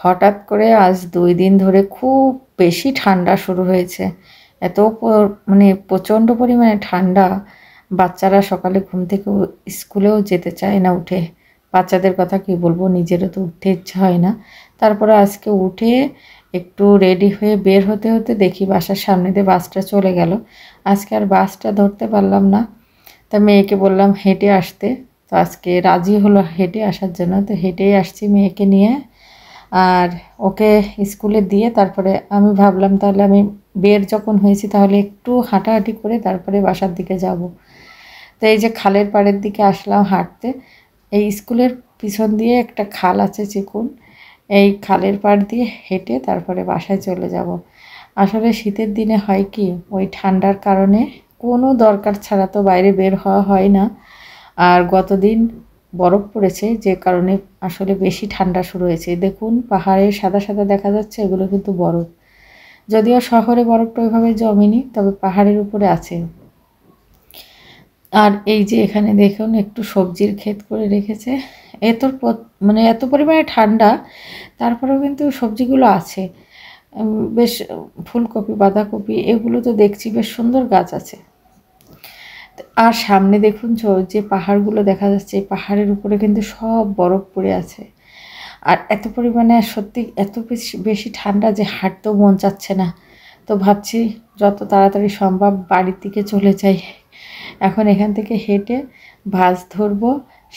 হঠাৎ করে আজ ২ দিন ধরে খুব বেশি ঠান্ডা শুরু হয়েছে। এত মানে প্রচণ্ড পরিমাণে ঠান্ডা, বাচ্চারা সকালে ঘুম থেকে স্কুলেও যেতে চায় না উঠে। বাচ্চাদের কথা কি বলবো, নিজেরও তো উঠতে ইচ্ছা হয় না। তারপরে আজকে উঠে একটু রেডি হয়ে বের হতে হতে দেখি বাসার সামনে দিয়ে বাসটা চলে গেল। আজকে আর বাসটা ধরতে পারলাম না। তা মেয়েকে বললাম হেঁটে আসতে। তো আজকে রাজি হলো হেঁটে আসার জন্য। তো হেঁটেই আসছি মেয়েকে নিয়ে। আর ওকে স্কুলে দিয়ে তারপরে আমি ভাবলাম তাহলে আমি বের যখন হয়েছি তাহলে একটু হাঁটাহাঁটি করে তারপরে বাসার দিকে যাব। তো এই যে খালের পাড়ের দিকে আসলাম হাঁটতে। এই স্কুলের পিছন দিয়ে একটা খাল আছে চিকুন। এই খালের পাড় দিয়ে হেঁটে তারপরে বাসায় চলে যাব। আসলে শীতের দিনে হয় কি, ওই ঠান্ডার কারণে কোনো দরকার ছাড়া তো বাইরে বের হওয়া হয় না। আর গতদিন বরফ পড়েছে, যে কারণে আসলে বেশি ঠান্ডা শুরু হয়েছে। দেখুন পাহাড়ে সাদা সাদা দেখা যাচ্ছে, এগুলো কিন্তু বরফ। যদিও শহরে বরফটা ওইভাবে জমেনি, তবে পাহাড়ের উপরে আছে। আর এই যে এখানে দেখুন একটু সবজির ক্ষেত করে রেখেছে। এত মানে এত পরিমাণে ঠান্ডা, তারপরেও কিন্তু সবজিগুলো আছে। বেশ ফুলকপি, বাঁধাকপি এগুলো তো দেখছি বেশ সুন্দর গাছ আছে। আর সামনে দেখুন যে পাহাড়গুলো দেখা যাচ্ছে, এই পাহাড়ের উপরে কিন্তু সব বরফ পড়ে আছে। আর এত পরিমাণে সত্যি এত বেশি ঠান্ডা যে হাঁটতেও মন চাচ্ছে না। তো ভাবছি যত তাড়াতাড়ি সম্ভব বাড়ির দিকে চলে যাই। এখন এখান থেকে হেঁটে বাস ধরবো,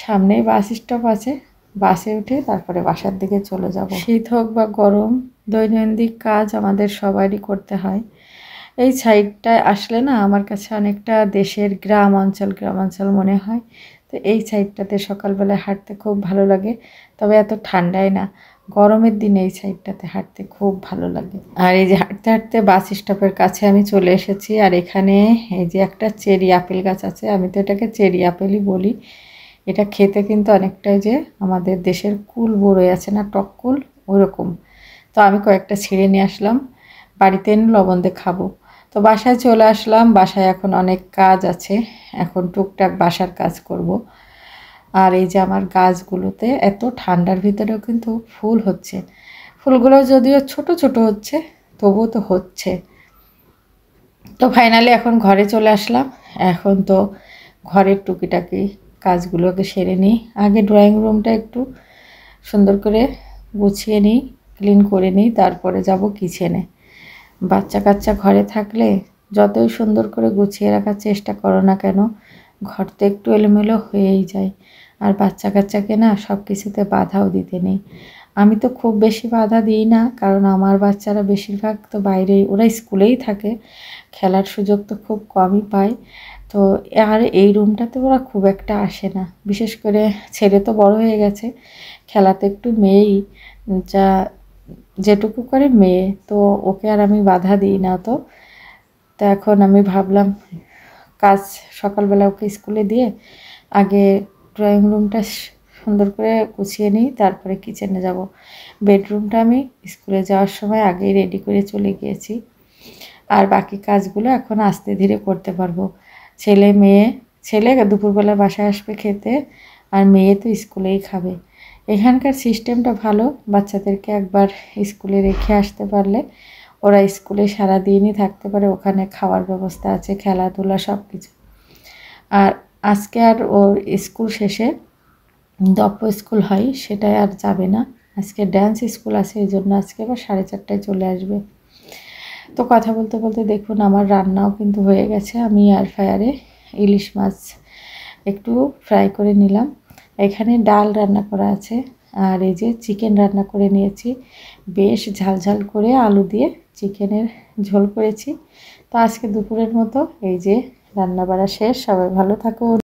সামনেই বাস স্টপ আছে। বাসে উঠে তারপরে বাসার দিকে চলে যাব। শীত হোক বা গরম, দৈনন্দিন কাজ আমাদের সবারই করতে হয়। এই সাইডটায় আসলে না আমার কাছে অনেকটা দেশের গ্রাম অঞ্চল মনে হয়। তো এই সাইডটাতে সকালবেলায় হাঁটতে খুব ভালো লাগে। তবে এত ঠান্ডায় না, গরমের দিনে এই সাইডটাতে হাঁটতে খুব ভালো লাগে। আর এই যে হাঁটতে হাঁটতে বাস স্টপের কাছে আমি চলে এসেছি। আর এখানে এই যে একটা চেরি আপেল গাছ আছে, আমি তো এটাকে চেরি আপেলই বলি। এটা খেতে কিন্তু অনেকটাই যে আমাদের দেশের কুল বড়ই আছে না, টক কুল, ওরকম। তো আমি কয়েকটা ছিঁড়ে নিয়ে আসলাম, বাড়িতে এনে লবণ দিয়ে খাবো। তো বাসায় চলে আসলাম। বাসায় এখন অনেক কাজ আছে, এখন টুকটাক বাসার কাজ করব। আর এই যে আমার গাছগুলোতে এত ঠান্ডার ভিতরেও কিন্তু ফুল হচ্ছে। ফুলগুলো যদিও ছোট ছোট হচ্ছে, তবুও তো হচ্ছে। তো ফাইনালি এখন ঘরে চলে আসলাম। এখন তো ঘরের টুকিটাকি কাজগুলোকে সেরে নিই। আগে ড্রয়িং রুমটা একটু সুন্দর করে গুছিয়ে নিই, ক্লিন করে নিই, তারপরে যাব কিচেনে। বাচ্চা কাচ্চা ঘরে থাকলে যতই সুন্দর করে গুছিয়ে রাখার চেষ্টা করো না কেন, ঘর তো একটু এলোমেলো হয়েই যায়। আর বাচ্চা কাচ্চাকে না সব কিছুতে বাধাও দিতে নেই। আমি তো খুব বেশি বাধা দিই না, কারণ আমার বাচ্চারা বেশিরভাগ তো বাইরেই, ওরা স্কুলেই থাকে, খেলার সুযোগ তো খুব কমই পায়। তো আর এই রুমটাতে ওরা খুব একটা আসে না। বিশেষ করে ছেলে তো বড় হয়ে গেছে, খেলাতে একটু মেয়েই যা যেটুকু করে মেয়ে, তো ওকে আর আমি বাধা দিই না। তো তো এখন আমি ভাবলাম কাজ সকালবেলা ওকে স্কুলে দিয়ে আগে ড্রয়িং রুমটা সুন্দর করে গুছিয়ে নিই, তারপরে কিচেনে যাব। বেডরুমটা আমি স্কুলে যাওয়ার সময় আগেই রেডি করে চলে গিয়েছি। আর বাকি কাজগুলো এখন আস্তে ধীরে করতে পারবো। ছেলে দুপুরবেলা বাসায় আসবে খেতে, আর মেয়ে তো স্কুলেই খাবে। এখানকার সিস্টেমটা ভালো, বাচ্চাদেরকে একবার স্কুলে রেখে আসতে পারলে ওরা স্কুলে সারাদিনই থাকতে পারে। ওখানে খাওয়ার ব্যবস্থা আছে, খেলাধুলা সব কিছু। আর আজকে আর ওর স্কুল শেষে দপ্প স্কুল হয়, সেটাই আর যাবে না। আজকে ড্যান্স স্কুল আছে, এই জন্য আজকে আবার 4:30টায় চলে আসবে। তো কথা বলতে বলতে দেখুন আমার রান্নাও কিন্তু হয়ে গেছে। আমি এয়ার ফ্রায়ারে ইলিশ মাছ একটু ফ্রাই করে নিলাম। এখানে ডাল রান্না করা আছে, আর এই যে চিকেন রান্না করে নিয়েছি। বেশ ঝাল করে আলু দিয়ে চিকেনের ঝোল করেছি। তো আজকে দুপুরের মতো এই যে রান্না বাড়া শেষ। সবাই ভালো থাকুন।